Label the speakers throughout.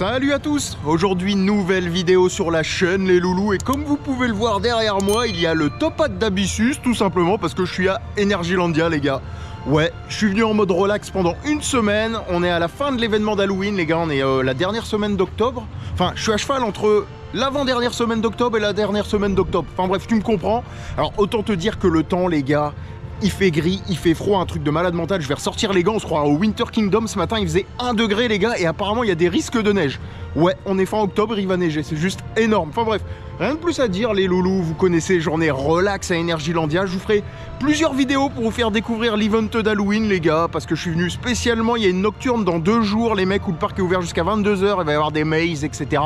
Speaker 1: Salut à tous! Aujourd'hui, nouvelle vidéo sur la chaîne les loulous, et comme vous pouvez le voir derrière moi, il y a le top hat d'Abyssus, tout simplement parce que je suis à Energylandia les gars. Ouais, je suis venu en mode relax pendant une semaine, on est à la fin de l'événement d'Halloween les gars, on est la dernière semaine d'octobre. Enfin, je suis à cheval entre l'avant-dernière semaine d'octobre et la dernière semaine d'octobre. Enfin bref, tu me comprends. Alors autant te dire que le temps les gars, il fait gris, il fait froid, un truc de malade mental. Je vais ressortir les gants, on se croira au Winter Kingdom. Ce matin il faisait 1 degré les gars, et apparemment il y a des risques de neige. Ouais, on est fin octobre, il va neiger, c'est juste énorme. Enfin bref, rien de plus à dire les loulous, vous connaissez, journée relax à Energylandia. Je vous ferai plusieurs vidéos pour vous faire découvrir l'event d'Halloween les gars, parce que je suis venu spécialement, il y a une nocturne dans 2 jours les mecs, où le parc est ouvert jusqu'à 22 h, il va y avoir des mazes, etc.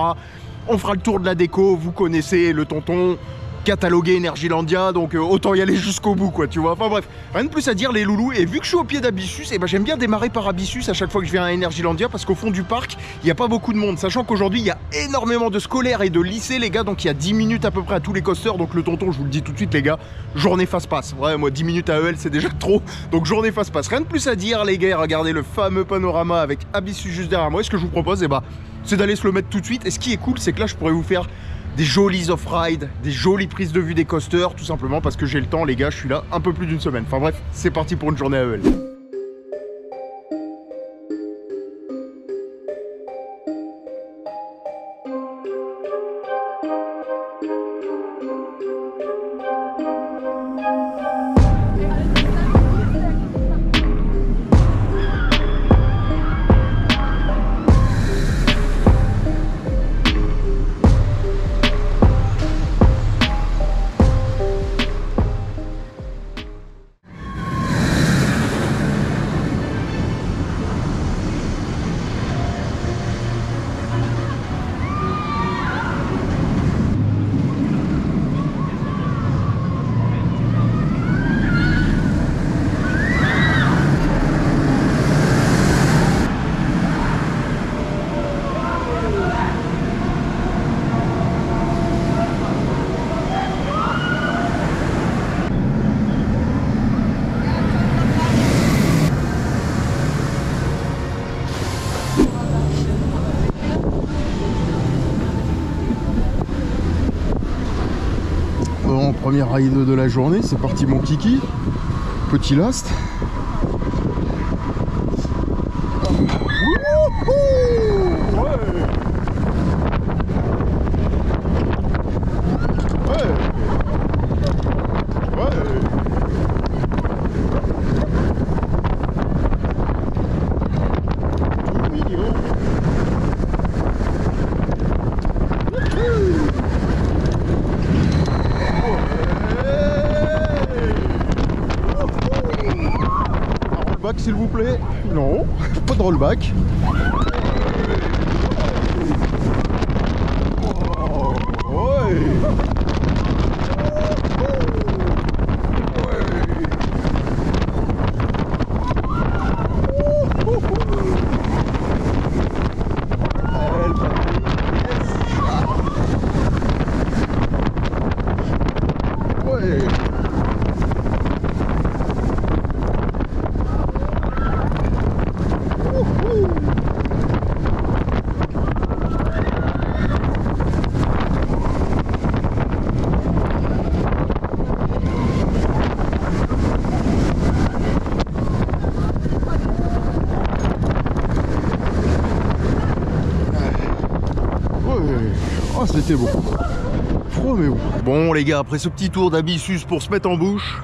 Speaker 1: On fera le tour de la déco, vous connaissez le tonton catalogué Energylandia, donc autant y aller jusqu'au bout quoi, tu vois. Enfin bref, rien de plus à dire les loulous, et vu que je suis au pied d'Abyssus, et ben j'aime bien démarrer par Abyssus à chaque fois que je viens à Energylandia, parce qu'au fond du parc, il n'y a pas beaucoup de monde, sachant qu'aujourd'hui il y a énormément de scolaires et de lycées les gars, donc il y a 10 minutes à peu près à tous les coasters, donc le tonton, je vous le dis tout de suite les gars, journée fast-pass. Ouais, moi 10 minutes à EL c'est déjà trop, donc journée fast-pass. Rien de plus à dire les gars, regardez le fameux panorama avec Abyssus juste derrière moi, et ce que je vous propose, et c'est d'aller se le mettre tout de suite. Et ce qui est cool, c'est que là je pourrais vous faire des jolis off-ride, des jolies prises de vue des coasters, tout simplement parce que j'ai le temps les gars, je suis là un peu plus d'une semaine. Enfin bref, c'est parti pour une journée à EL. Premier ride de la journée, c'est parti mon kiki, petit last. S'il vous plaît. Non, pas de rollback. Oh, ouais. Oh, c'était beau. Froid mais bon. Bon les gars, après ce petit tour d'Abyssus pour se mettre en bouche,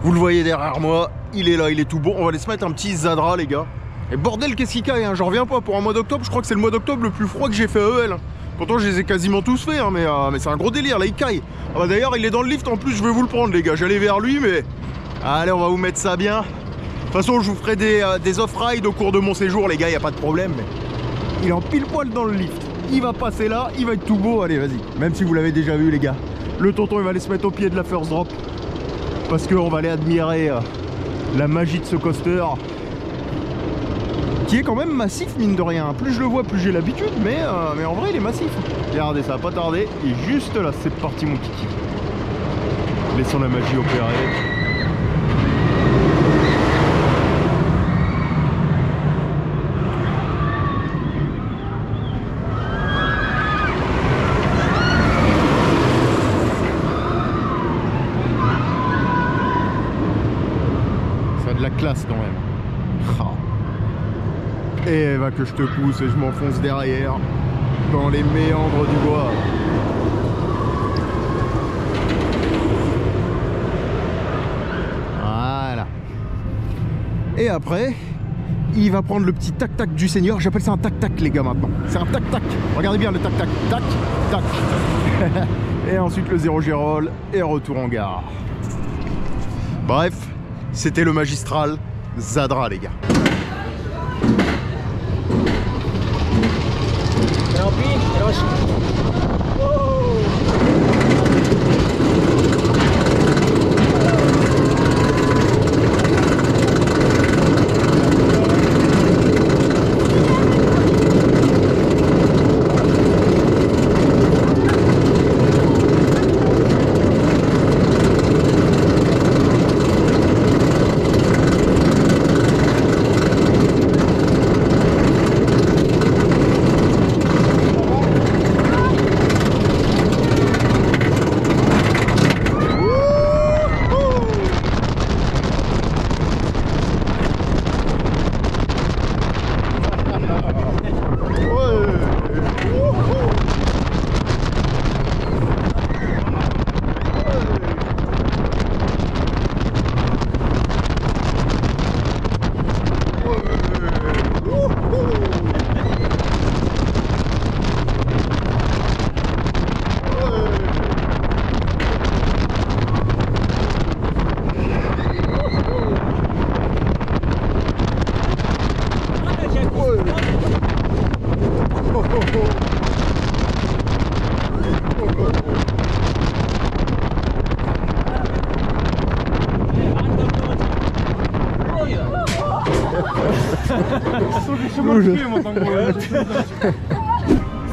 Speaker 1: vous le voyez derrière moi, il est là, il est tout bon. On va aller se mettre un petit Zadra les gars. Et bordel qu'est-ce qu'il caille, hein, j'en reviens pas. Pour un mois d'octobre, je crois que c'est le mois d'octobre le plus froid que j'ai fait à EL. Pourtant je les ai quasiment tous faits, hein, mais c'est un gros délire, là il caille. Ah bah, d'ailleurs il est dans le lift en plus, je vais vous le prendre les gars. J'allais vers lui mais... Allez, on va vous mettre ça bien. De toute façon je vous ferai des off-ride au cours de mon séjour les gars, y a pas de problème. Mais... il est en pile poil dans le lift. Il va passer là, il va être tout beau, allez vas-y. Même si vous l'avez déjà vu les gars. Le tonton il va aller se mettre au pied de la first drop. Parce qu'on va aller admirer la magie de ce coaster. Qui est quand même massif mine de rien. Plus je le vois, plus j'ai l'habitude, mais en vrai il est massif. Regardez, ça va pas tarder. Et juste là, c'est parti mon kiki. Laissons la magie opérer. classe quand même. Et va que je te pousse et je m'enfonce derrière dans les méandres du bois. Voilà. Et après, il va prendre le petit tac-tac du Seigneur. J'appelle ça un tac-tac les gars maintenant. C'est un tac-tac. Regardez bien le tac-tac. Tac, tac. Et ensuite le 0 Gérol et retour en gare. Bref, c'était le magistral Zadra les gars.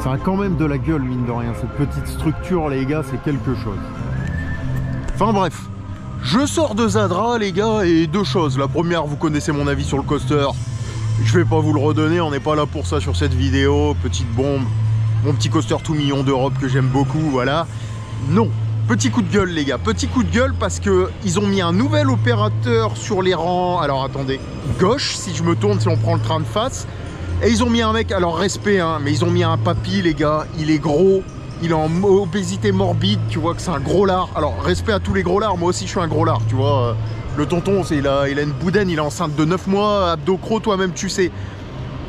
Speaker 1: Ça a quand même de la gueule mine de rien, cette petite structure les gars, c'est quelque chose. Enfin bref, je sors de Zadra les gars et deux choses. La première, vous connaissez mon avis sur le coaster. Je vais pas vous le redonner, on n'est pas là pour ça sur cette vidéo. Petite bombe, mon petit coaster tout mignon d'Europe que j'aime beaucoup, voilà. Non, petit coup de gueule les gars, petit coup de gueule parce que ils ont mis un nouvel opérateur sur les rangs. Alors attendez, gauche si je me tourne, si on prend le train de face. Et ils ont mis un mec, alors respect hein, mais ils ont mis un papy les gars, il est gros, il est en obésité morbide, tu vois que c'est un gros lard. Alors respect à tous les gros lards, moi aussi je suis un gros lard, tu vois. Le tonton, il a une boudaine, il est enceinte de 9 mois, abdos crocs, toi-même tu sais.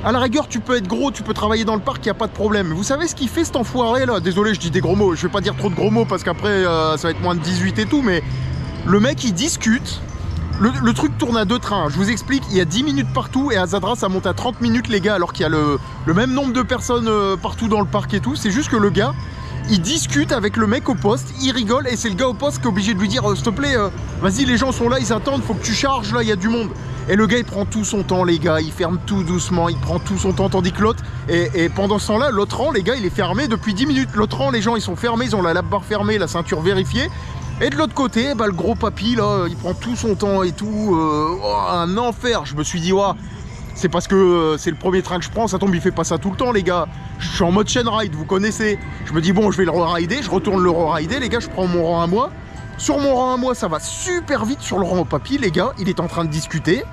Speaker 1: À la rigueur, tu peux être gros, tu peux travailler dans le parc, il n'y a pas de problème. Vous savez ce qu'il fait cet enfoiré là? Désolé, je dis des gros mots, je vais pas dire trop de gros mots parce qu'après ça va être moins de 18 et tout, mais le mec il discute. Le truc tourne à deux trains, je vous explique, il y a 10 minutes partout et à Zadra ça monte à 30 minutes les gars alors qu'il y a le même nombre de personnes partout dans le parc et tout. C'est juste que le gars, il discute avec le mec au poste, il rigole et c'est le gars au poste qui est obligé de lui dire s'il te plaît, vas-y les gens sont là, ils attendent, faut que tu charges là, il y a du monde. Et le gars il prend tout son temps les gars, il ferme tout doucement, il prend tout son temps tandis que l'autre, et pendant ce temps-là, l'autre rang les gars il est fermé depuis 10 minutes. L'autre rang les gens ils sont fermés, ils ont la lap-bar fermée, la ceinture vérifiée. Et de l'autre côté, bah, le gros papy là, il prend tout son temps et tout, un enfer. Je me suis dit, ouais, c'est parce que c'est le premier train que je prends, ça tombe, il fait pas ça tout le temps les gars. Je suis en mode chain ride, vous connaissez. Je me dis, bon, je vais le re-rider, je retourne le re-rider, les gars, je prends mon rang à moi. Sur mon rang à moi, ça va super vite. Sur le rang au papy, les gars, il est en train de discuter.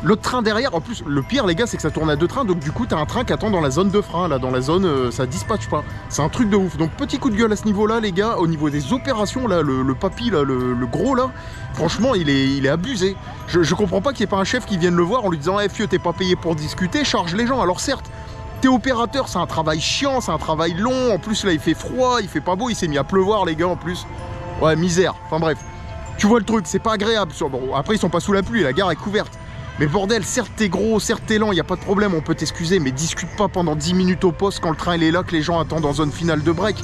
Speaker 1: L'autre train derrière, en plus, le pire, les gars, c'est que ça tourne à deux trains. Donc, du coup, t'as un train qui attend dans la zone de frein. Là, dans la zone, ça dispatche pas. C'est un truc de ouf. Donc, petit coup de gueule à ce niveau-là, les gars. Au niveau des opérations, là, le papy, là, le gros, là, franchement, il est abusé. Je comprends pas qu'il n'y ait pas un chef qui vienne le voir en lui disant, eh, fieu, t'es pas payé pour discuter, charge les gens. Alors, certes, t'es opérateur, c'est un travail chiant, c'est un travail long. En plus, là, il fait froid, il fait pas beau. Il s'est mis à pleuvoir, les gars, en plus. Ouais, misère. Enfin, bref. Tu vois le truc, c'est pas agréable. Bon, après, ils sont pas sous la pluie, la gare est couverte. Mais bordel, certes t'es gros, certes t'es lent, il n'y a pas de problème, on peut t'excuser, mais discute pas pendant 10 minutes au poste quand le train il est là, que les gens attendent en zone finale de break.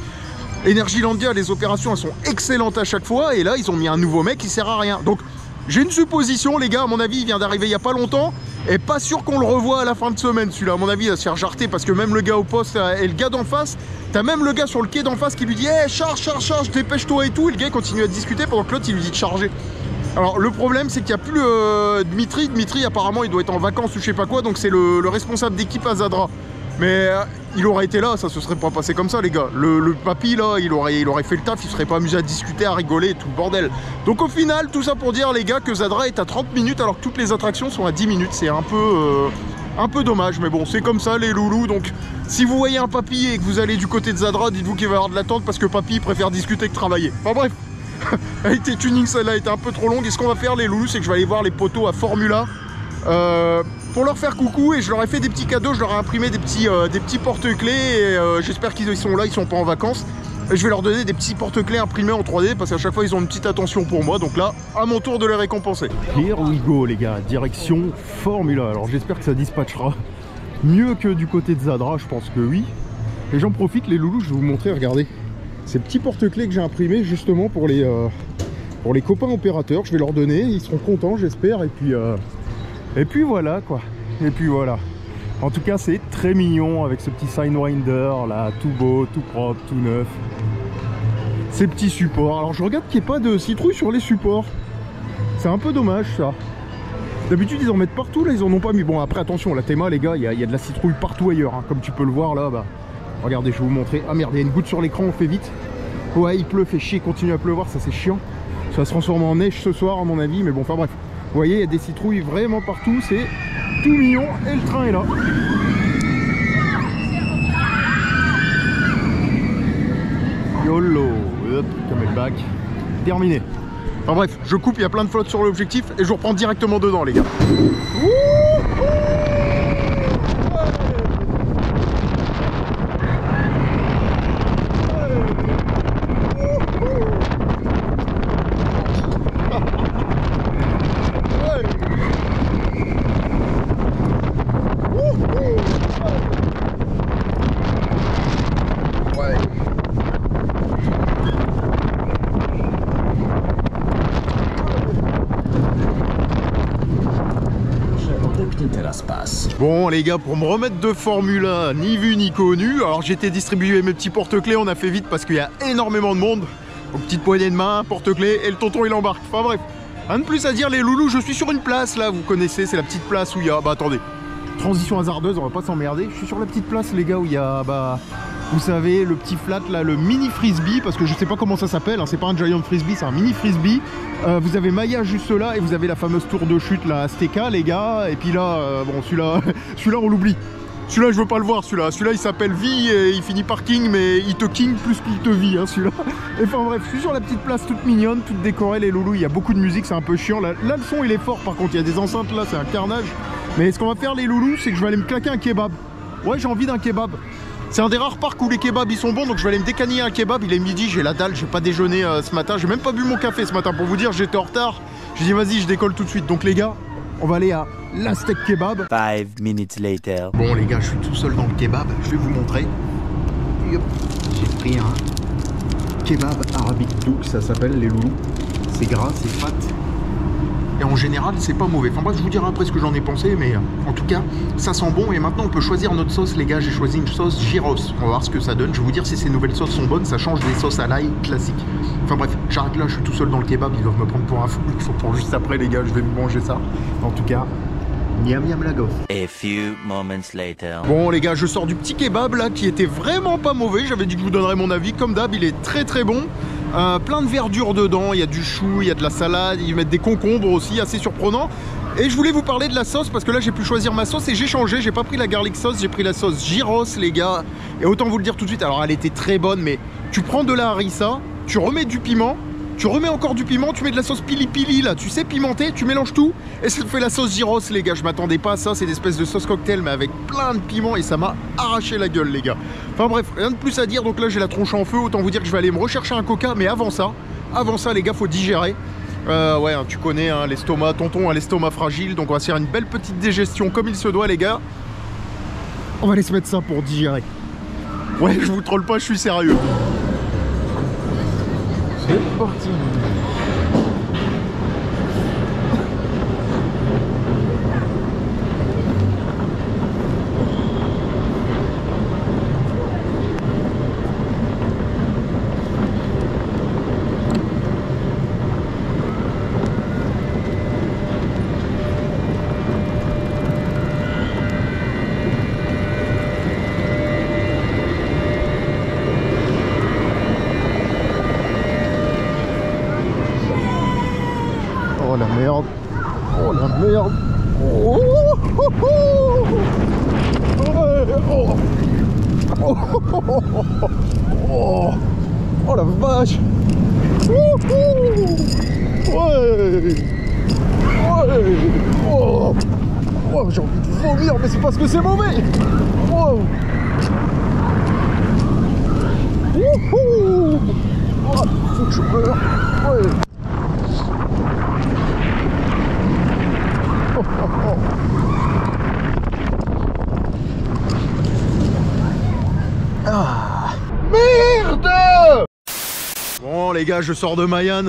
Speaker 1: Energylandia, les opérations elles sont excellentes à chaque fois, et là ils ont mis un nouveau mec qui sert à rien. Donc j'ai une supposition les gars, à mon avis il vient d'arriver il n'y a pas longtemps, et pas sûr qu'on le revoie à la fin de semaine celui-là. À mon avis il va se faire jarter parce que même le gars au poste et le gars d'en face, t'as même le gars sur le quai d'en face qui lui dit hey, charge, dépêche-toi et tout, et le gars continue à discuter pendant que l'autre il lui dit de charger. Alors le problème c'est qu'il n'y a plus Dimitri apparemment il doit être en vacances ou je sais pas quoi, donc c'est le responsable d'équipe à Zadra. Mais il aurait été là, ça se serait pas passé comme ça les gars. Le papy là, il aurait fait le taf, il serait pas amusé à discuter, à rigoler et tout le bordel. Donc au final, tout ça pour dire les gars que Zadra est à 30 minutes alors que toutes les attractions sont à 10 minutes. C'est un peu dommage, mais bon, c'est comme ça les loulous. Donc si vous voyez un papy et que vous allez du côté de Zadra, dites-vous qu'il va y avoir de l'attente parce que papy préfère discuter que travailler. Enfin bref, elle a été tuning, celle-là a été un peu trop longue. Et ce qu'on va faire les loulous, c'est que je vais aller voir les potos à Formula. Pour leur faire coucou, et je leur ai fait des petits cadeaux, je leur ai imprimé des petits porte-clés et j'espère qu'ils sont là, ils sont pas en vacances. Et je vais leur donner des petits porte-clés imprimés en 3D parce qu'à chaque fois ils ont une petite attention pour moi, donc là, à mon tour de les récompenser. Here we go les gars, direction Formula. Alors j'espère que ça dispatchera mieux que du côté de Zadra, je pense que oui. Et j'en profite les loulous, je vais vous montrer, regardez, ces petits porte-clés que j'ai imprimés justement pour les copains opérateurs. Je vais leur donner, ils seront contents j'espère, et puis voilà quoi, et puis voilà. En tout cas c'est très mignon avec ce petit Sidewinder là, tout beau, tout propre, tout neuf. Ces petits supports, alors je regarde qu'il n'y ait pas de citrouille sur les supports. C'est un peu dommage ça. D'habitude ils en mettent partout, là ils en ont pas mis. Bon après attention, la Théma les gars, il y a de la citrouille partout ailleurs, hein. Comme tu peux le voir là, bah. Regardez, je vais vous montrer. Ah merde, il y a une goutte sur l'écran, on fait vite. Ouais il pleut, fait chier, continue à pleuvoir, ça c'est chiant. Ça va se transformer en neige ce soir à mon avis, mais bon enfin bref. Vous voyez, il y a des citrouilles vraiment partout, c'est tout mignon et le train est là. YOLO, hop, camelback, terminé. Enfin bref, je coupe, il y a plein de flotte sur l'objectif et je vous reprends directement dedans les gars. Bon les gars, pour me remettre de Formula, ni vu ni connu, alors j'ai été distribuer mes petits porte-clés, on a fait vite parce qu'il y a énormément de monde. Donc petite poignée de main, porte-clés et le tonton il embarque. Enfin bref, rien de plus à dire les loulous, je suis sur une place là, vous connaissez, c'est la petite place où il y a... Bah attendez, transition hasardeuse, on va pas s'emmerder. Je suis sur la petite place les gars où il y a... Bah... Vous savez, le petit flat là, le mini frisbee, parce que je sais pas comment ça s'appelle, hein, c'est pas un giant frisbee, c'est un mini frisbee. Vous avez Maya juste là et vous avez la fameuse tour de chute là, Azteca les gars. Et puis là, bon celui-là on l'oublie. Celui-là je veux pas le voir, celui-là il s'appelle Vie et il finit par King, mais il te king plus qu'il te vit hein, celui-là. Et enfin bref, je suis sur la petite place toute mignonne, toute décorée les loulous, il y a beaucoup de musique, c'est un peu chiant. Là le son il est fort par contre, il y a des enceintes là, c'est un carnage. Mais ce qu'on va faire les loulous, c'est que je vais aller me claquer un kebab. Ouais, j'ai envie d'un kebab. C'est un des rares parcs où les kebabs ils sont bons, donc je vais aller me décaniller un kebab. Il est midi, j'ai la dalle, j'ai pas déjeuné ce matin, j'ai même pas bu mon café ce matin pour vous dire, j'étais en retard. J'ai dit vas-y, je décolle tout de suite. Donc les gars, on va aller à l'Aztec Kebab.
Speaker 2: 5 minutes later.
Speaker 1: Bon les gars, je suis tout seul dans le kebab, je vais vous montrer. J'ai pris un kebab arabic douk, ça s'appelle les loulous. C'est gras, c'est fat. Et en général, c'est pas mauvais. Enfin bref, je vous dirai après ce que j'en ai pensé, mais en tout cas, ça sent bon. Et maintenant, on peut choisir notre sauce, les gars. J'ai choisi une sauce gyros. On va voir ce que ça donne. Je vais vous dire si ces nouvelles sauces sont bonnes. Ça change des sauces à l'ail classiques. Enfin bref, j'arrête là. Je suis tout seul dans le kebab. Ils doivent me prendre pour un fou. Il faut pour juste après, les gars. Je vais me manger ça. En tout cas, miam miam la gosse.
Speaker 2: A few moments later.
Speaker 1: Bon les gars, je sors du petit kebab là qui était vraiment pas mauvais. J'avais dit que je vous donnerais mon avis. Comme d'hab, il est très très bon. Plein de verdure dedans, il y a du chou, il y a de la salade, ils mettent des concombres aussi, assez surprenant. Et je voulais vous parler de la sauce parce que là j'ai pu choisir ma sauce et j'ai changé, j'ai pas pris la garlic sauce, j'ai pris la sauce gyros les gars. Et autant vous le dire tout de suite, alors elle était très bonne, mais tu prends de la harissa, tu remets du piment, tu remets encore du piment, tu mets de la sauce pili pili là, tu sais pimenter, tu mélanges tout et ça te fait la sauce gyros les gars. Je m'attendais pas à ça, c'est une espèce de sauce cocktail mais avec plein de piment et ça m'a arraché la gueule les gars. Enfin bref, rien de plus à dire, donc là j'ai la tronche en feu, autant vous dire que je vais aller me rechercher un coca, mais avant ça les gars faut digérer. Ouais, hein, tu connais hein, l'estomac, tonton a l'estomac fragile, donc on va se faire une belle petite digestion comme il se doit les gars. On va aller se mettre ça pour digérer. Ouais, je vous troll pas, je suis sérieux. C'est parti. merde. Oh la merde. Oh, oh, oh, oh. Ouais, oh. Oh, oh, oh, oh, oh. Oh la vache. Ouais. Ouais. Oh. Oh, j'ai envie de vomir, mais c'est parce que c'est mauvais. Oh. Wouhou. Oh, faut que je meure. Ouais. Oh, oh, oh. Ah. Merde. Bon les gars, je sors de Mayan.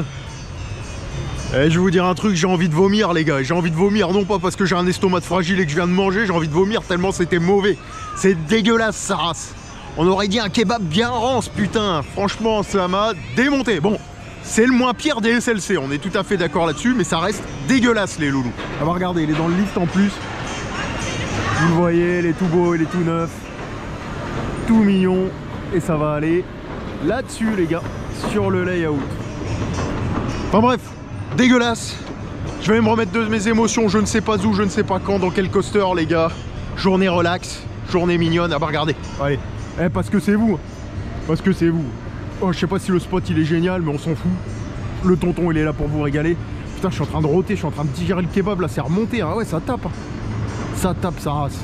Speaker 1: Et je vais vous dire un truc, j'ai envie de vomir les gars. J'ai envie de vomir, non pas parce que j'ai un estomac fragile et que je viens de manger, j'ai envie de vomir tellement c'était mauvais. C'est dégueulasse sa race. On aurait dit un kebab bien rance, putain. Franchement, ça m'a démonté. Bon, c'est le moins pire des SLC, on est tout à fait d'accord là-dessus, mais ça reste dégueulasse les loulous. Ah bah regardez, il est dans le lift en plus. Vous le voyez, il est tout beau, il est tout neuf. Tout mignon. Et ça va aller là-dessus les gars, sur le layout. Enfin bref, dégueulasse. Je vais me remettre de mes émotions, je ne sais pas où, je ne sais pas quand, dans quel coaster les gars. Journée relax, journée mignonne. Ah bah regardez, allez. Parce que c'est vous. Parce que c'est vous. Oh, je sais pas si le spot il est génial, mais on s'en fout. Le tonton il est là pour vous régaler. Putain, je suis en train de rôter, je suis en train de digérer le kebab là, c'est remonté. Ah ouais, ça tape. Ça tape sa race.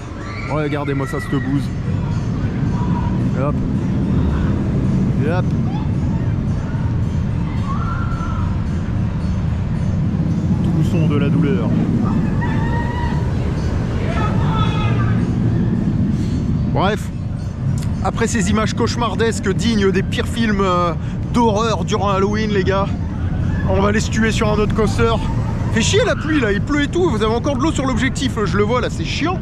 Speaker 1: Ouais, regardez-moi ça, cette bouse. Et hop. Et hop. Tout son de la douleur. Bref. Après ces images cauchemardesques dignes des pires films d'horreur durant Halloween les gars, on va les se tuer sur un autre coaster. Fait chier la pluie là, il pleut et tout, vous avez encore de l'eau sur l'objectif, je le vois là, c'est chiant.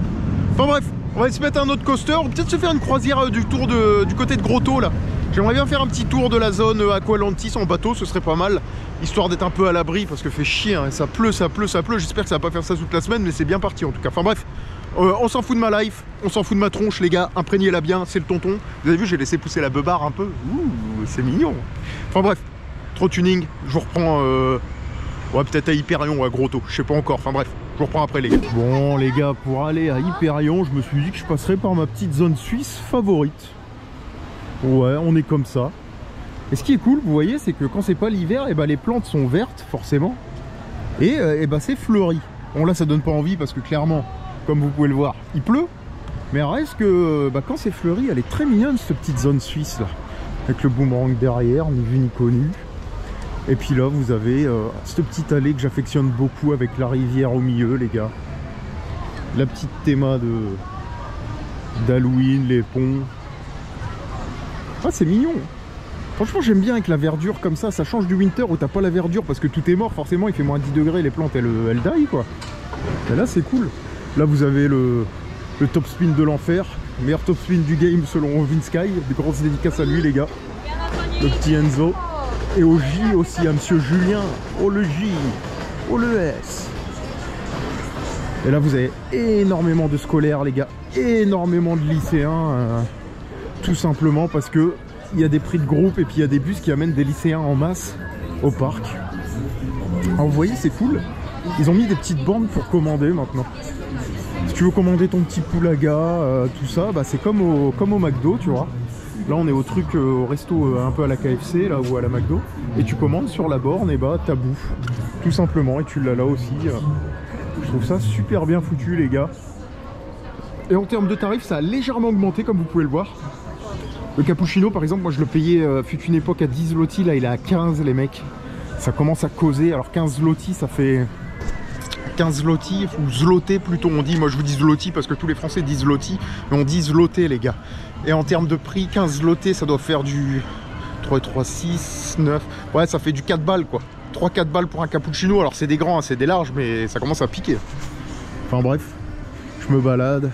Speaker 1: Enfin bref, on va se mettre un autre coaster, peut-être se faire une croisière du côté de Grotto là. J'aimerais bien faire un petit tour de la zone Aqualantis en bateau, ce serait pas mal, histoire d'être un peu à l'abri parce que fait chier, hein, ça pleut, j'espère que ça va pas faire ça toute la semaine, mais c'est bien parti en tout cas. Enfin bref. On s'en fout de ma life, on s'en fout de ma tronche les gars, imprégnez-la bien, c'est le tonton. Vous avez vu, j'ai laissé pousser la beubare un peu. Ouh, c'est mignon. Enfin bref, trop tuning, je vous reprends ouais, peut-être à Hyperion ou à Grotto, je sais pas encore, enfin bref, je vous reprends après les gars. Bon les gars, pour aller à Hyperion, je me suis dit que je passerais par ma petite zone suisse favorite. Ouais, on est comme ça. Et ce qui est cool, vous voyez, c'est que quand c'est pas l'hiver, et bah, les plantes sont vertes forcément. Et bah, c'est fleuri. Bon là ça donne pas envie parce que clairement, comme vous pouvez le voir, il pleut. Mais reste que bah, quand c'est fleuri, elle est très mignonne cette petite zone suisse là. Avec le boomerang derrière, ni vu ni connu. Et puis là vous avez cette petite allée que j'affectionne beaucoup avec la rivière au milieu les gars. La petite théma d'Halloween, les ponts. Ah c'est mignon. Franchement j'aime bien avec la verdure comme ça change du winter où t'as pas la verdure parce que tout est mort, forcément il fait moins 10 degrés, les plantes elles die quoi. Et là c'est cool. Là vous avez le top spin de l'enfer, meilleur top spin du game selon Vince Sky, de grosses dédicaces à lui les gars. Le petit Enzo. Et au J aussi à monsieur Julien. Oh le J, oh le S. Et là vous avez énormément de scolaires les gars, énormément de lycéens, tout simplement parce que il y a des prix de groupe et puis il y a des bus qui amènent des lycéens en masse au parc. Alors vous voyez c'est cool, ils ont mis des petites bandes pour commander maintenant. Si tu veux commander ton petit poulaga, tout ça, bah c'est comme au McDo tu vois. Là on est au truc, au resto un peu à la KFC là ou à la McDo. Et tu commandes sur la borne et bah ta bouffe. Tout simplement, et tu l'as là aussi. Je trouve ça super bien foutu les gars. Et en termes de tarifs ça a légèrement augmenté comme vous pouvez le voir. Le cappuccino par exemple, moi je le payais fut une époque à 10 zloty, là il est à 15 les mecs. Ça commence à causer, alors 15 zloty ça fait 15 zloty ou zloté plutôt on dit, moi je vous dis zloty parce que tous les français disent zloty, mais on dit zloté les gars. Et en termes de prix, 15 zloté ça doit faire du 3, 6, 9, ouais ça fait du 4 balles quoi. 3-4 balles pour un cappuccino, alors c'est des grands, hein, c'est des larges, mais ça commence à piquer. Enfin bref, je me balade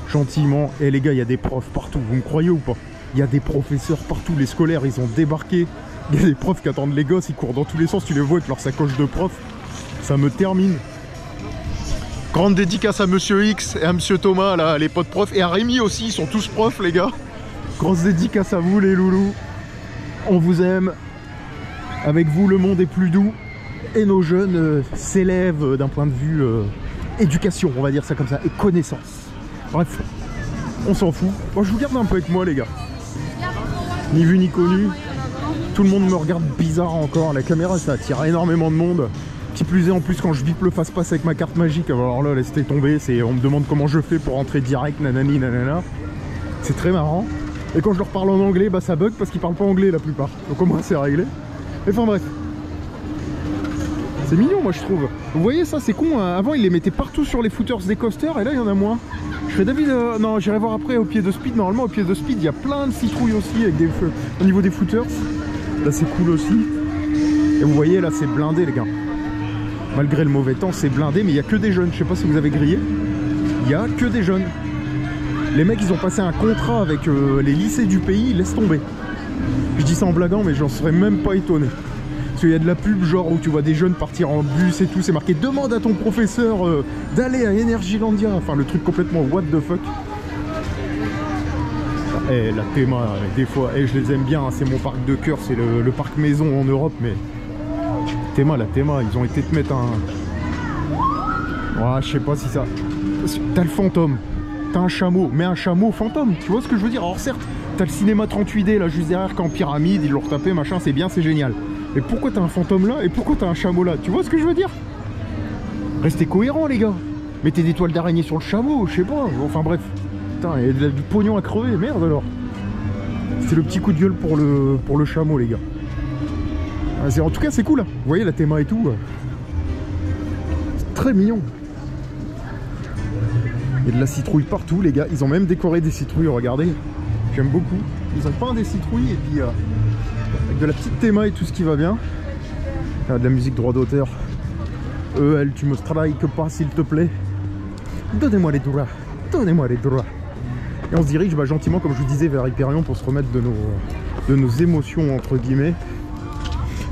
Speaker 1: gentiment, et les gars il y a des profs partout, vous me croyez ou pas? Il y a des professeurs partout, les scolaires ils ont débarqué, il y a des profs qui attendent les gosses, ils courent dans tous les sens, tu les vois avec leur sacoche de prof, ça me termine. Grande dédicace à Monsieur X et à Monsieur Thomas, là, les potes profs, et à Rémi aussi, ils sont tous profs les gars. Grosse dédicace à vous les loulous, on vous aime, avec vous le monde est plus doux, et nos jeunes s'élèvent d'un point de vue éducation, on va dire ça comme ça, et connaissance. Bref, on s'en fout. Bon, je vous garde un peu avec moi les gars. Ni vu ni connu. Tout le monde me regarde bizarre encore. La caméra ça attire énormément de monde. Qui plus est en plus quand je bip le fast-pass avec ma carte magique. Alors là laissez tomber. On me demande comment je fais pour entrer direct, nanani nanana. C'est très marrant. Et quand je leur parle en anglais, bah ça bug parce qu'ils parlent pas anglais la plupart. Donc au moins c'est réglé. Et enfin bref. C'est mignon moi je trouve. Vous voyez ça c'est con, hein. Avant ils les mettaient partout sur les footers des coasters et là il y en a moins. Je fais David, non j'irai voir après au pied de speed. Normalement au pied de speed il y a plein de citrouilles aussi avec des feux. Au niveau des footers. Là c'est cool aussi. Et vous voyez là c'est blindé les gars. Malgré le mauvais temps c'est blindé mais il n'y a que des jeunes. Je sais pas si vous avez grillé. Il n'y a que des jeunes. Les mecs ils ont passé un contrat avec les lycées du pays, laisse tomber. Je dis ça en blaguant mais j'en serais même pas étonné. Parce qu'il y a de la pub genre où tu vois des jeunes partir en bus et tout, c'est marqué demande à ton professeur d'aller à Energylandia. Enfin le truc complètement what the fuck. Eh la Théma des fois, je les aime bien, hein, c'est mon parc de cœur, c'est le parc maison en Europe mais la Théma, ils ont été te mettre un... Ouais, je sais pas si ça... T'as le fantôme, t'as un chameau, mais un chameau fantôme, tu vois ce que je veux dire? Alors certes, t'as le cinéma 38D là juste derrière qu'en pyramide, ils l'ont retapé, machin, c'est bien, c'est génial. Mais pourquoi t'as un fantôme là et pourquoi t'as un chameau là? Tu vois ce que je veux dire? Restez cohérents les gars. Mettez des toiles d'araignée sur le chameau, je sais pas. Enfin bref. Putain, il y a du pognon à crever, merde alors. C'est le petit coup de gueule pour le chameau les gars. En tout cas c'est cool. Hein. Vous voyez la Théma et tout. C'est très mignon. Il y a de la citrouille partout les gars. Ils ont même décoré des citrouilles, regardez. J'aime beaucoup. Ils ont peint des citrouilles et puis... avec de la petite Théma et tout ce qui va bien. De la musique droit d'auteur. Tu me strikes pas s'il te plaît. Donnez-moi les droits. Donnez-moi les droits. Et on se dirige gentiment comme je vous disais vers Hyperion pour se remettre de nos émotions entre guillemets.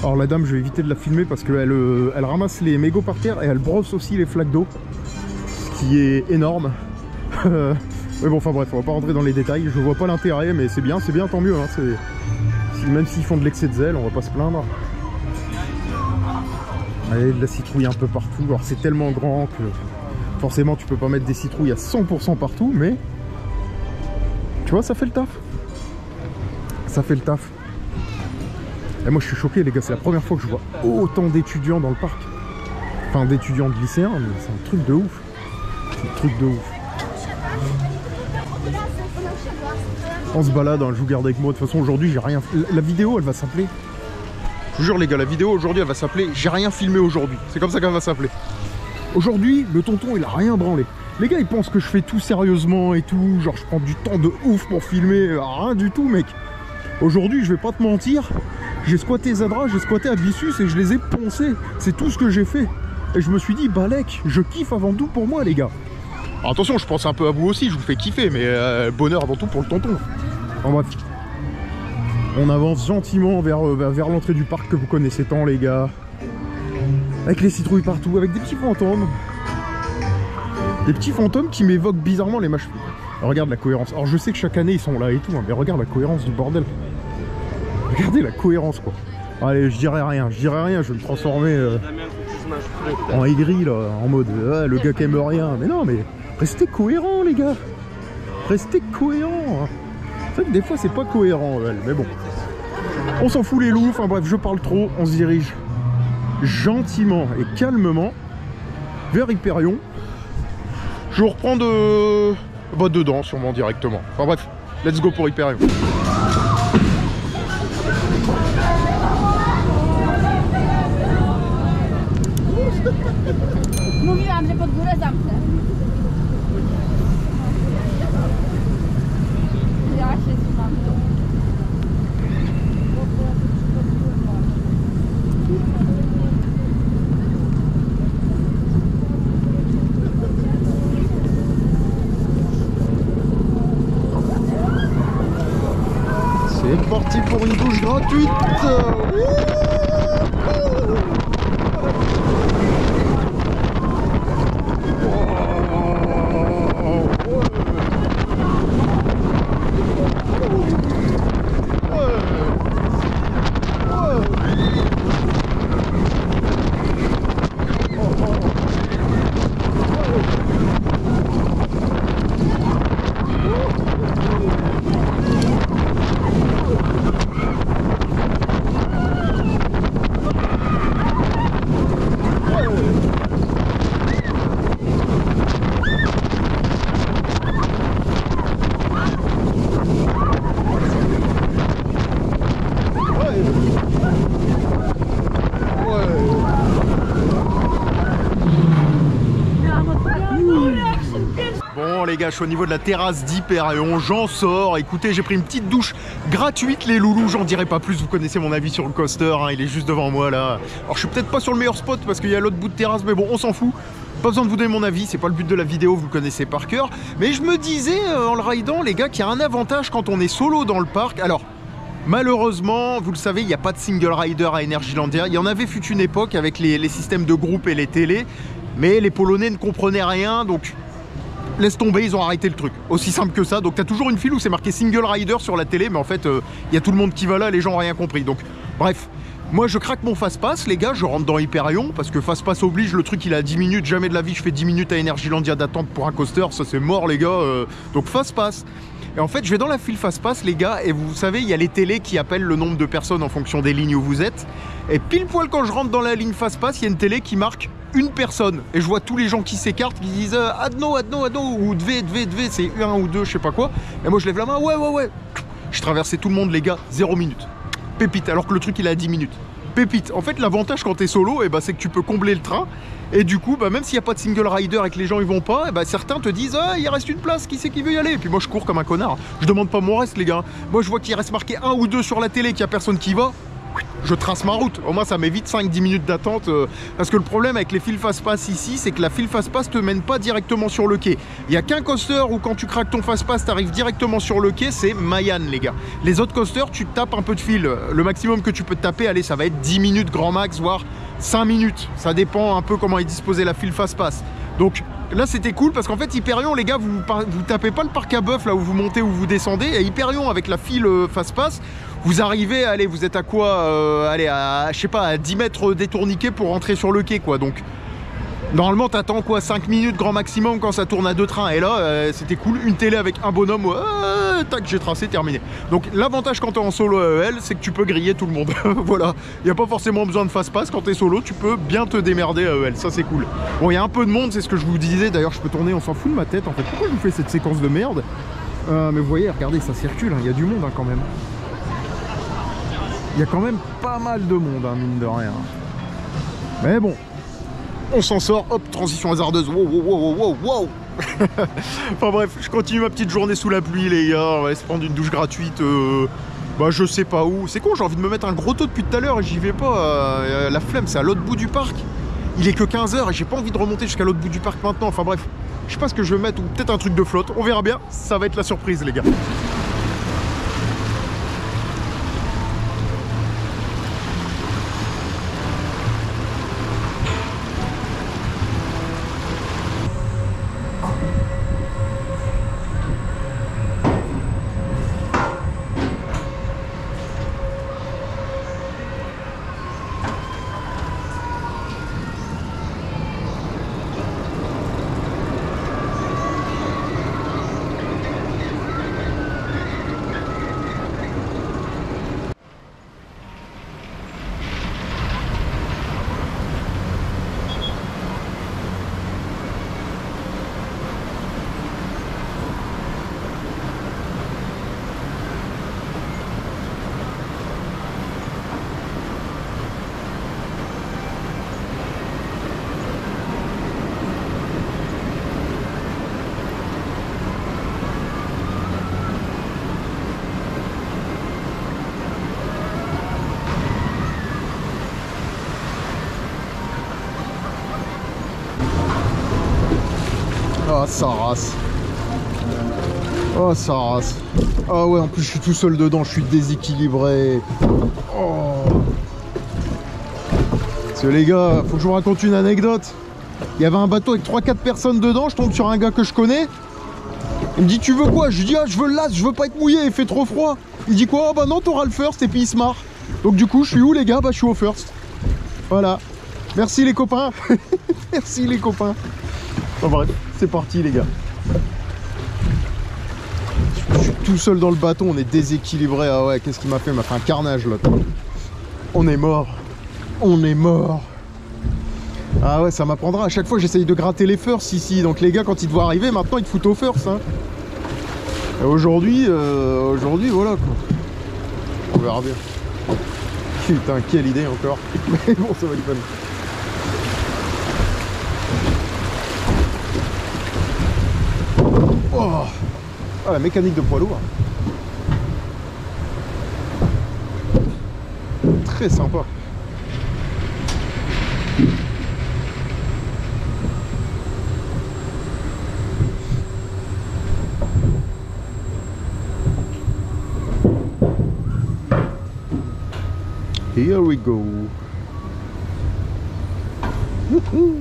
Speaker 1: Alors la dame je vais éviter de la filmer parce qu'elle elle ramasse les mégots par terre et elle brosse aussi les flaques d'eau. Ce qui est énorme. Mais bon enfin bref on va pas rentrer dans les détails. Je vois pas l'intérêt mais c'est bien tant mieux. Hein, même s'ils font de l'excès de zèle, on va pas se plaindre. Allez, de la citrouille un peu partout. Alors c'est tellement grand que forcément tu peux pas mettre des citrouilles à 100% partout, mais tu vois ça fait le taf. Ça fait le taf. Et moi je suis choqué les gars, c'est la première fois que je vois autant d'étudiants dans le parc. Enfin d'étudiants, de lycéens, mais c'est un truc de ouf. C'est un truc de ouf. On se balade, hein, je vous garde avec moi. De toute façon aujourd'hui j'ai rien... La vidéo elle va s'appeler... Je vous jure les gars, la vidéo aujourd'hui elle va s'appeler j'ai rien filmé aujourd'hui. C'est comme ça qu'elle va s'appeler. Aujourd'hui le tonton il a rien branlé. Les gars ils pensent que je fais tout sérieusement et tout. Genre je prends du temps de ouf pour filmer. Rien du tout mec. Aujourd'hui je vais pas te mentir. J'ai squatté Zadra, j'ai squatté Abyssus et je les ai poncés. C'est tout ce que j'ai fait. Et je me suis dit Balek, je kiffe avant tout pour moi les gars. Alors, attention je pense un peu à vous aussi, je vous fais kiffer. Mais bonheur avant tout pour le tonton. En bref. On avance gentiment vers l'entrée du parc que vous connaissez tant les gars. Avec les citrouilles partout, avec des petits fantômes. Des petits fantômes qui m'évoquent bizarrement les mâches. Regarde la cohérence. Alors je sais que chaque année ils sont là et tout, hein, mais regarde la cohérence du bordel. Regardez la cohérence quoi. Allez, je dirais rien, je vais me transformer en aigri là, en mode le gars qui aime rien. Mais non, mais restez cohérents les gars. Restez cohérents. C'est vrai que des fois c'est pas cohérent, mais bon. On s'en fout les loups, enfin bref, je parle trop, on se dirige gentiment et calmement vers Hyperion. Je vous reprends dedans sûrement directement. Enfin bref, let's go pour Hyperion.
Speaker 3: Mówiłam, że pod górę zamknę. Ja się trzymam.
Speaker 1: C'est parti pour une douche gratuite. Bon les gars, je suis au niveau de la terrasse d'Hyperion, j'en sors. Écoutez, j'ai pris une petite douche gratuite les loulous, j'en dirai pas plus, vous connaissez mon avis sur le coaster, hein, il est juste devant moi là. Alors je suis peut-être pas sur le meilleur spot parce qu'il y a l'autre bout de terrasse, mais bon, on s'en fout. Pas besoin de vous donner mon avis, c'est pas le but de la vidéo, vous le connaissez par cœur. Mais je me disais en le ridant les gars qu'il y a un avantage quand on est solo dans le parc. Alors malheureusement, vous le savez, il n'y a pas de single rider à Energylandia. Il y en avait fut une époque avec les systèmes de groupe et les télés, mais les Polonais ne comprenaient rien, donc laisse tomber, ils ont arrêté le truc. Aussi simple que ça. Donc tu as toujours une file où c'est marqué single rider sur la télé, mais en fait, il y a tout le monde qui va là, les gens n'ont rien compris. Donc bref. Moi je craque mon fast-pass les gars, je rentre dans Hyperion parce que fast-pass oblige, le truc il a 10 minutes, jamais de la vie je fais 10 minutes à Energylandia d'attente pour un coaster, ça c'est mort les gars, donc fast-pass. Et en fait je vais dans la file fast-pass les gars, et vous savez il y a les télés qui appellent le nombre de personnes en fonction des lignes où vous êtes, et pile poil quand je rentre dans la ligne fast-pass, il y a une télé qui marque une personne, et je vois tous les gens qui s'écartent, qui disent Adno, ou Dve, c'est un ou deux, je sais pas quoi, et moi je lève la main, ouais, je traversais tout le monde les gars, 0 minutes. Pépite, alors que le truc il est à 10 minutes. Pépite. En fait, l'avantage quand t'es solo, c'est que tu peux combler le train. Et du coup, même s'il n'y a pas de single rider et que les gens ils vont pas, certains te disent ah, il reste une place, qui c'est qui veut y aller? Et puis moi je cours comme un connard. Je demande pas mon reste les gars. Moi je vois qu'il reste marqué 1 ou 2 sur la télé, qu'il n'y a personne qui va. Je trace ma route. Au moins ça m'évite 5-10 minutes d'attente. Parce que le problème avec les files fast-pass ici, c'est que la file fast-pass te mène pas directement sur le quai. Il n'y a qu'un coaster où quand tu craques ton fast-pass, tu arrives directement sur le quai, c'est Mayan les gars. Les autres coasters, tu tapes un peu de fil. Le maximum que tu peux te taper, allez, ça va être 10 minutes grand max, voire 5 minutes. Ça dépend un peu comment est disposée la file fast-pass. Donc là c'était cool parce qu'en fait Hyperion les gars, vous tapez pas le parc à bœuf là où vous montez ou vous descendez. Et Hyperion avec la file fast-pass, vous arrivez, allez, vous êtes à quoi allez, à, je sais pas, à 10 mètres des tourniquets pour rentrer sur le quai quoi. Donc normalement t'attends quoi, 5 minutes grand maximum quand ça tourne à 2 trains. Et là c'était cool, une télé avec un bonhomme, tac, j'ai tracé, terminé. Donc l'avantage quand t'es en solo AEL, c'est que tu peux griller tout le monde. Voilà, il n'y a pas forcément besoin de fast-pass quand t'es solo, tu peux bien te démerder AEL, ça c'est cool. Bon, il y a un peu de monde, c'est ce que je vous disais, d'ailleurs je peux tourner, on s'en fout de ma tête en fait. Pourquoi je vous fais cette séquence de merde? Mais vous voyez, regardez, ça circule, il y a du monde quand même. Il y a quand même pas mal de monde, mine de rien. Mais bon, on s'en sort, hop, transition hasardeuse, wow. Enfin bref, je continue ma petite journée sous la pluie les gars, on va se prendre une douche gratuite, je sais pas où. C'est con, j'ai envie de me mettre un gros taux depuis tout à l'heure et j'y vais pas, la flemme, c'est à l'autre bout du parc. Il est que 15 h et j'ai pas envie de remonter jusqu'à l'autre bout du parc maintenant, enfin bref. Je sais pas ce que je vais mettre, ou peut-être un truc de flotte, on verra bien, ça va être la surprise les gars. Ah, ça race. Oh, ça race. Ah ouais, en plus je suis tout seul dedans, je suis déséquilibré. Oh. Parce que les gars, faut que je vous raconte une anecdote. Il y avait un bateau avec 3-4 personnes dedans, je tombe sur un gars que je connais. Il me dit tu veux quoi? Je lui dis ah je veux le las, je veux pas être mouillé, il fait trop froid. Il dit quoi? Oh bah non, t'auras le first, et puis il se marre. Donc du coup je suis où les gars? Bah je suis au first. Voilà. Merci les copains. Merci les copains. Enfin bref, c'est parti les gars. Je suis tout seul dans le bateau, on est déséquilibré. Ah ouais, qu'est-ce qu'il m'a fait? Il m'a fait un carnage là. On est mort. On est mort. Ah ouais, ça m'apprendra. À chaque fois j'essaye de gratter les firsts ici. Donc les gars, quand ils doivent arriver, maintenant ils te foutent au first. Hein. Aujourd'hui, voilà quoi. On verra bien. Putain, quelle idée encore. Mais bon, ça va être fun. Oh. Ah, la mécanique de poids lourd. Très sympa. Here we go. Woohoo.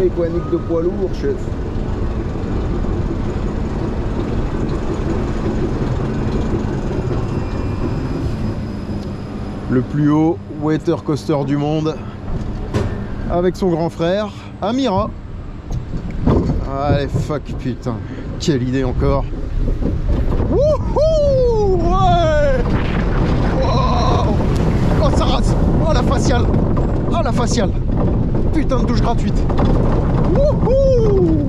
Speaker 1: Mécanique de poids lourd, chef. Le plus haut water coaster du monde avec son grand frère Amira. Allez, fuck, putain, quelle idée encore. Wouhou, ouais. Wow. Oh, ça rase. Oh, la faciale. Oh, la faciale. Putain de douche gratuite. Wouhou.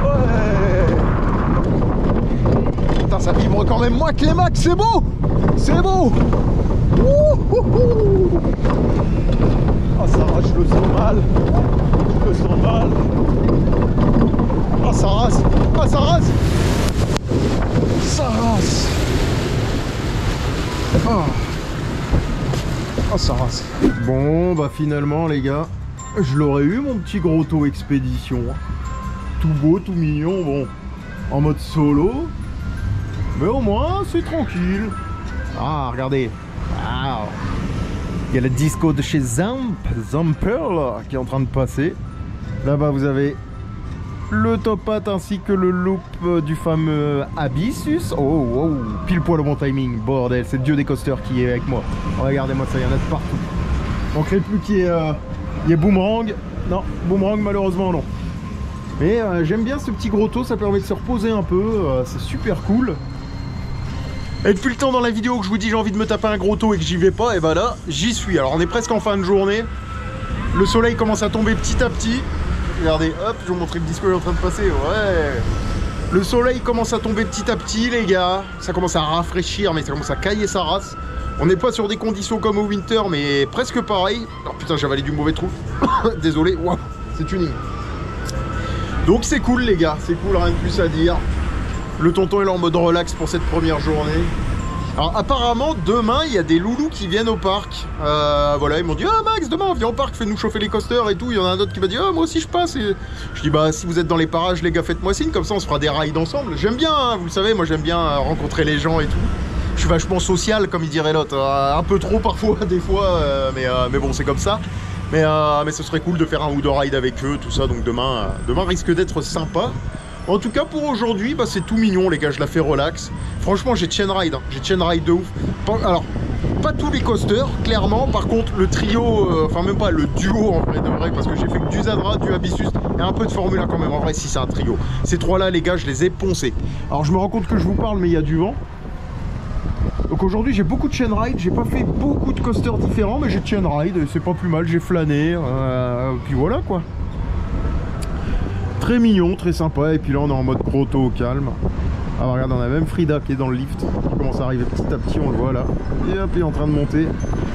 Speaker 1: Ouais. Putain, ça vibre quand même moins que les Macs, c'est beau. C'est beau. Wouhou. Oh, ça rase, je le sens mal. Je le sens mal. Oh, ça rase. Oh, ça rase. Ça rase. Oh. Oh, ça rase. Bon, bah finalement, les gars, je l'aurais eu, mon petit grotto expédition. Tout beau, tout mignon, bon, en mode solo. Mais au moins, c'est tranquille. Ah, regardez. Wow. Il y a le disco de chez Zamper là, qui est en train de passer. Là-bas, vous avez le top hat ainsi que le loop du fameux Abyssus. Oh, oh, pile poil au bon timing, bordel, c'est le dieu des coasters qui est avec moi. Regardez-moi ça, il y en a de partout. On crée plus qu'il y ait Boomerang. Non, Boomerang malheureusement non. Mais j'aime bien ce petit grotto, ça permet de se reposer un peu, c'est super cool. Et depuis le temps dans la vidéo que je vous dis j'ai envie de me taper un grotto et que j'y vais pas, et bah là, j'y suis. Alors on est presque en fin de journée. Le soleil commence à tomber petit à petit. Regardez, hop, je vais vous montrer le disco est en train de passer, ouais. Le soleil commence à tomber petit à petit, les gars. Ça commence à rafraîchir, mais ça commence à cailler sa race. On n'est pas sur des conditions comme au winter, mais presque pareil. Oh putain, j'ai avalé du mauvais trou. Désolé, waouh, c'est tuning. Donc c'est cool, les gars, c'est cool, rien de plus à dire. Le tonton est là en mode relax pour cette première journée. Alors apparemment demain il y a des loulous qui viennent au parc. Voilà, ils m'ont dit ah Max, demain viens au parc, fais-nous chauffer les coasters et tout. Il y en a un autre qui m'a dit ah moi aussi je passe. Et je dis bah si vous êtes dans les parages les gars faites-moi signe, comme ça on se fera des rides ensemble. J'aime bien, hein, vous le savez, moi j'aime bien rencontrer les gens et tout. Je suis vachement social comme il dirait l'autre, un peu trop parfois des fois, mais bon c'est comme ça. Mais ce serait cool de faire un ou deux rides avec eux, tout ça. Donc demain risque d'être sympa. En tout cas pour aujourd'hui, bah, c'est tout mignon les gars, je la fais relax. Franchement j'ai chain ride, hein. J'ai chain ride de ouf. Alors, pas tous les coasters, clairement. Par contre le trio, enfin même pas le duo en vrai de vrai, parce que j'ai fait que du Zadra, du Abyssus et un peu de Formula quand même. En vrai si c'est un trio. Ces trois là les gars, je les ai poncés. Alors je me rends compte que je vous parle mais il y a du vent. Donc aujourd'hui j'ai beaucoup de chain ride, j'ai pas fait beaucoup de coasters différents, mais j'ai chain ride, c'est pas plus mal, j'ai flâné, puis voilà quoi. Très mignon, très sympa, et puis là on est en mode grotto au calme. Alors regarde, on a même Frida qui est dans le lift, qui commence à arriver petit à petit, on le voit là. Et hop, il est en train de monter.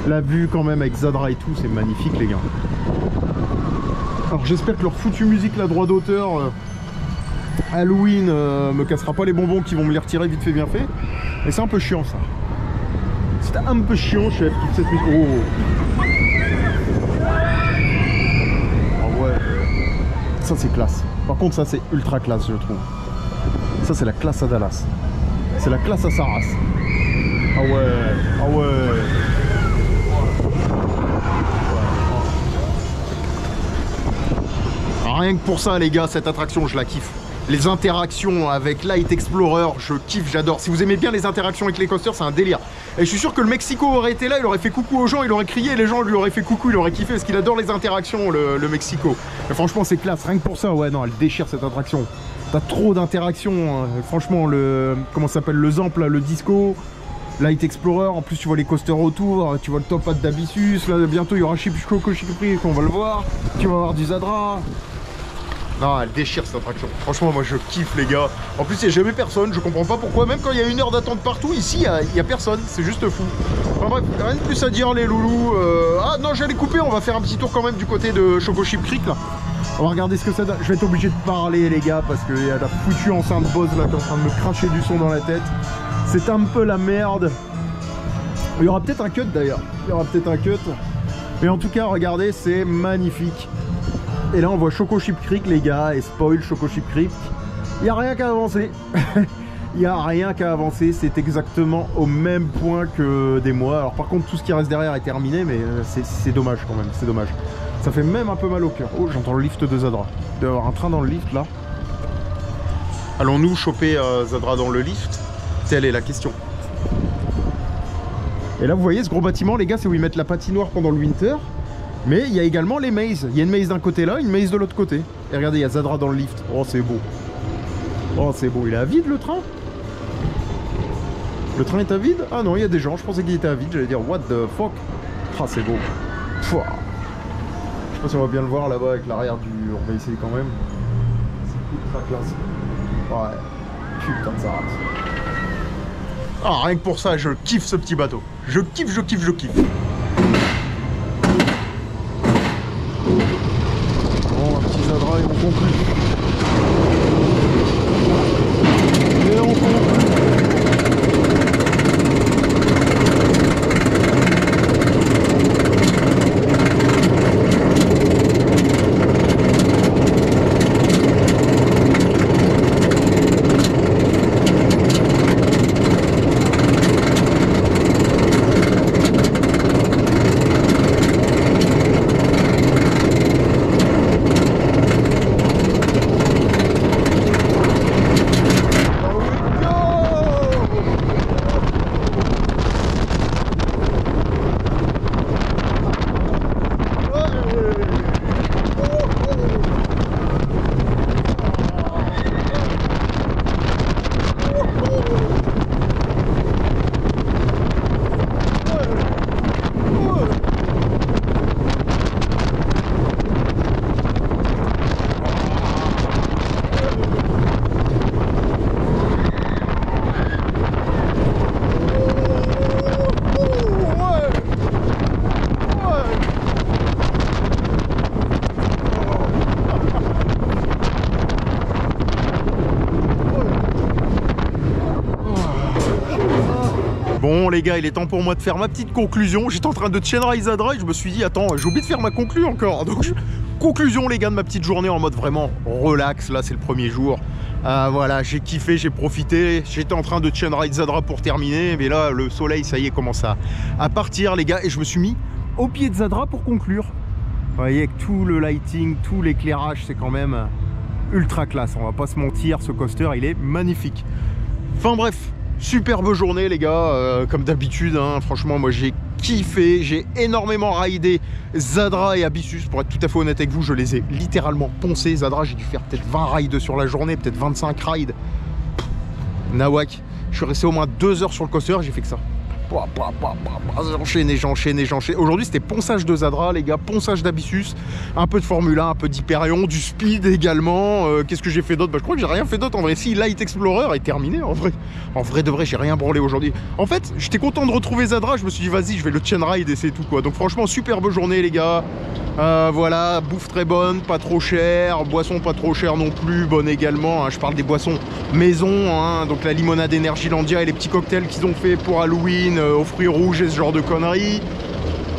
Speaker 1: La vue quand même avec Zadra et tout, c'est magnifique les gars. Alors j'espère que leur foutue musique là droit d'auteur Halloween me cassera pas les bonbons qui vont me les retirer vite fait bien fait. Mais c'est un peu chiant ça. C'était un peu chiant chef, toute cette musique. Oh. Oh ouais. Ça c'est classe. Par contre ça c'est ultra classe je trouve. Ça c'est la classe à Dallas. C'est la classe à sa race. Ah ouais. Ah ouais. Rien que pour ça les gars, cette attraction je la kiffe. Les interactions avec Light Explorer, je kiffe, j'adore. Si vous aimez bien les interactions avec les coasters, c'est un délire. Et je suis sûr que le Mexico aurait été là, il aurait fait coucou aux gens, il aurait crié, les gens lui auraient fait coucou, il aurait kiffé parce qu'il adore les interactions, le Mexico. Et franchement, c'est classe, rien que pour ça, ouais, non, elle déchire cette attraction. T'as trop d'interactions, hein. Franchement, comment ça s'appelle, le Zamp, là, le Disco, Light Explorer, en plus tu vois les coasters autour, tu vois le top hat d'Abyssus, là bientôt il y aura Ship Coco Ship, on va le voir, tu vas avoir du Zadra. Non, elle déchire cette attraction. Franchement, moi je kiffe les gars. En plus, il n'y a jamais personne. Je comprends pas pourquoi. Même quand il y a 1 heure d'attente partout, ici, il y a personne. C'est juste fou. Enfin bref, rien de plus à dire les loulous. Ah non, j'allais couper. On va faire un petit tour quand même du côté de Choco Chip Creek là. On va regarder ce que ça donne. Je vais être obligé de parler les gars parce qu'il y a la foutue enceinte Bose là qui est en train de me cracher du son dans la tête. C'est un peu la merde. Il y aura peut-être un cut d'ailleurs. Il y aura peut-être un cut. Mais en tout cas, regardez, c'est magnifique. Et là, on voit Choco Chip Creek, les gars, et spoil Choco Chip Creek. Il n'y a rien qu'à avancer. Il n'y a rien qu'à avancer. C'est exactement au même point que des mois. Alors, par contre, tout ce qui reste derrière est terminé, mais c'est dommage quand même. C'est dommage. Ça fait même un peu mal au cœur. Oh, j'entends le lift de Zadra. Il doit y avoir un train dans le lift là. Allons-nous choper Zadra dans le lift? Telle est la question. Et là, vous voyez ce gros bâtiment, les gars, c'est où ils mettent la patinoire pendant le winter. Mais il y a également les mazes. Il y a une maze d'un côté là, une maze de l'autre côté. Et regardez, il y a Zadra dans le lift. Oh, c'est beau. Oh, c'est beau. Il est à vide le train? Le train est à vide? Ah non, il y a des gens. Je pensais qu'il était à vide. J'allais dire, what the fuck? Ah, c'est beau. Pouah. Je sais pas si on va bien le voir là-bas avec l'arrière du... On va essayer quand même. C'est ultra classe. Ouais. Putain de ça rate. Ah, rien que pour ça, je kiffe ce petit bateau. Je kiffe, je kiffe, je kiffe. Bon, un petit Zadra et on conclut. Et on conclut. Bon les gars, il est temps pour moi de faire ma petite conclusion. J'étais en train de chainride Zadra et je me suis dit, attends, j'ai oublié de faire ma conclu encore. Donc, conclusion les gars de ma petite journée en mode vraiment relax. Là, c'est le premier jour. Voilà, j'ai kiffé, j'ai profité. J'étais en train de chainride Zadra pour terminer. Mais là, le soleil, ça y est, commence à partir les gars. Et je me suis mis au pied de Zadra pour conclure. Vous voyez, avec tout le lighting, tout l'éclairage, c'est quand même ultra classe. On va pas se mentir, ce coaster, il est magnifique. Enfin bref. Superbe journée les gars, comme d'habitude, hein. Franchement moi j'ai kiffé, j'ai énormément raidé Zadra et Abyssus. Pour être tout à fait honnête avec vous, je les ai littéralement poncés. Zadra j'ai dû faire peut-être 20 rides sur la journée, peut-être 25 rides. Nawak, je suis resté au moins 2 heures sur le coaster et j'ai fait que ça. J'enchaîne. Aujourd'hui c'était ponçage de Zadra les gars, ponçage d'Abyssus, un peu de Formule 1, un peu d'Hyperion, du speed également. Qu'est-ce que j'ai fait d'autre? Bah, je crois que j'ai rien fait d'autre en vrai. Si Light Explorer est terminé en vrai de vrai, j'ai rien branlé aujourd'hui. En fait j'étais content de retrouver Zadra, je me suis dit vas-y je vais le chainride et c'est tout quoi. Donc franchement superbe journée les gars. Voilà, bouffe très bonne, pas trop cher, boisson pas trop cher non plus, bonne également, hein. Je parle des boissons maison, hein. Donc la limonade Energylandia et les petits cocktails qu'ils ont fait pour Halloween, aux fruits rouges et ce genre de conneries.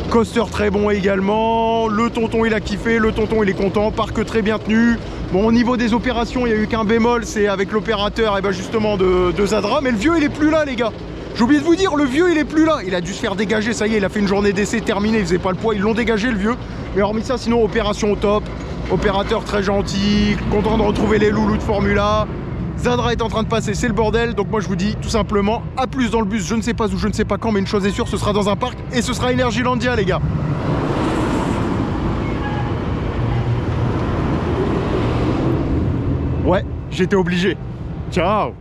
Speaker 1: Coaster très bon également, le tonton il a kiffé, le tonton il est content, parc très bien tenu. Bon au niveau des opérations il n'y a eu qu'un bémol, c'est avec l'opérateur et ben justement de Zadra, mais le vieux il est plus là les gars. J'ai oublié de vous dire, le vieux il est plus là, il a dû se faire dégager, ça y est, il a fait une journée d'essai terminée, il faisait pas le poids, ils l'ont dégagé le vieux. Mais hormis ça, sinon opération au top, opérateur très gentil, content de retrouver les loulous de Formula. Zadra est en train de passer, c'est le bordel, donc moi je vous dis tout simplement, à plus dans le bus, je ne sais pas où, je ne sais pas quand, mais une chose est sûre, ce sera dans un parc et ce sera Energylandia les gars. Ouais, j'étais obligé. Ciao.